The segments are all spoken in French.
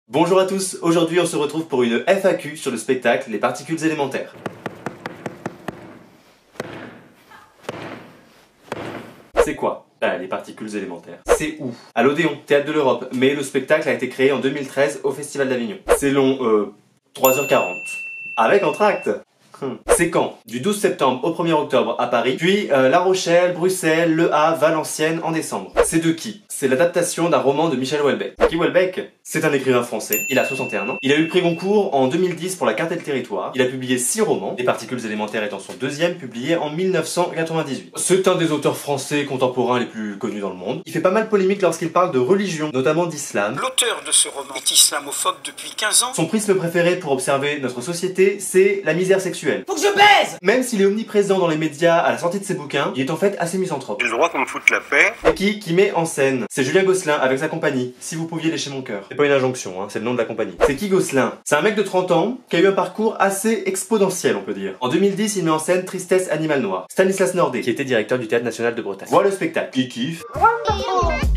Bonjour à tous, aujourd'hui on se retrouve pour une FAQ sur le spectacle Les particules élémentaires. C'est quoi? Les particules élémentaires. C'est où? À l'Odéon, Théâtre de l'Europe, mais le spectacle a été créé en 2013 au Festival d'Avignon. C'est long, 3h40. Avec entracte. C'est quand? Du 12 septembre au 1er octobre à Paris, puis La Rochelle, Bruxelles, Le Havre, Valenciennes en décembre. C'est de qui? C'est l'adaptation d'un roman de Michel Houellebecq. Qui Houellebecq? C'est un écrivain français, il a 61 ans. Il a eu le prix Goncourt en 2010 pour La Carte et le Territoire. Il a publié 6 romans, Les particules élémentaires étant son deuxième, publié en 1998. C'est un des auteurs français contemporains les plus connus dans le monde. Il fait pas mal polémique lorsqu'il parle de religion, notamment d'islam. L'auteur de ce roman est islamophobe depuis 15 ans. Son prisme préféré pour observer notre société, c'est la misère sexuelle. Faut que je baise! Même s'il est omniprésent dans les médias à la sortie de ses bouquins, il est en fait assez misanthrope. J'ai le droit qu'on me foute la paix. Et qui met en scène? C'est Julien Gosselin avec sa compagnie, Si vous pouviez lécher mon cœur. C'est pas une injonction, hein, c'est le nom de la compagnie. C'est qui Gosselin? C'est un mec de 30 ans qui a eu un parcours assez exponentiel, on peut dire. En 2010, il met en scène Tristesse Animal Noir. Stanislas Nordet, qui était directeur du Théâtre National de Bretagne. Voit le spectacle. Qui kiffe?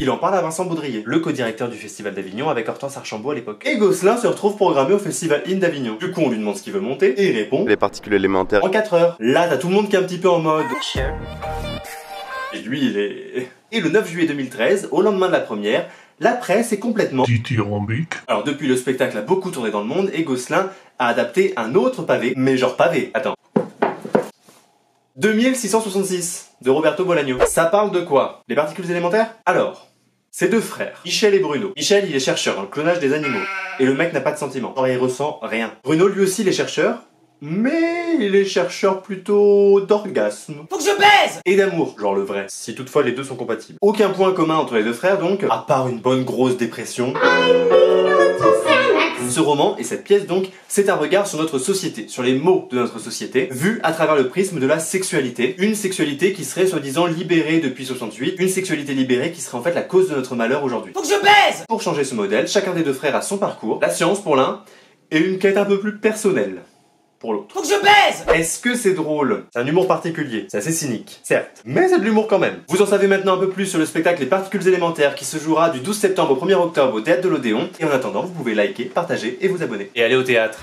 Il en parle à Vincent Baudrier, le co-directeur du Festival d'Avignon avec Hortense Archambault à l'époque. Et Gosselin se retrouve programmé au Festival In d'Avignon. Du coup, on lui demande ce qu'il veut monter, et il répond Les particules élémentaires. en 4 heures. Là, t'as tout le monde qui est un petit peu en mode. Et lui, il est... Et le 9 juillet 2013, au lendemain de la première, la presse est complètement dithyrambique. Alors depuis, le spectacle a beaucoup tourné dans le monde et Gosselin a adapté un autre pavé, mais genre pavé, attends. 2666 de Roberto Bolaño. Ça parle de quoi? Les particules élémentaires? Alors, c'est deux frères, Michel et Bruno. Michel, il est chercheur dans le clonage des animaux, et le mec n'a pas de sentiments, alors il ressent rien. Bruno, lui aussi, il est chercheur, mais il est chercheur plutôt d'orgasme. Faut que je baise! Et d'amour, genre le vrai, si toutefois les deux sont compatibles. Aucun point commun entre les deux frères donc, à part une bonne grosse dépression. Ce roman, et cette pièce donc, c'est un regard sur notre société, sur les maux de notre société, vu à travers le prisme de la sexualité. Une sexualité qui serait soi-disant libérée depuis 68, une sexualité libérée qui serait en fait la cause de notre malheur aujourd'hui. Faut que je baise! Pour changer ce modèle, chacun des deux frères a son parcours, la science pour l'un, et une quête un peu plus personnelle pour l'autre. Faut que je baise! Est-ce que c'est drôle? C'est un humour particulier, c'est assez cynique, certes, mais c'est de l'humour quand même. Vous en savez maintenant un peu plus sur le spectacle Les particules élémentaires qui se jouera du 12 septembre au 1er octobre au Théâtre de l'Odéon. Et en attendant, vous pouvez liker, partager et vous abonner. Et aller au théâtre.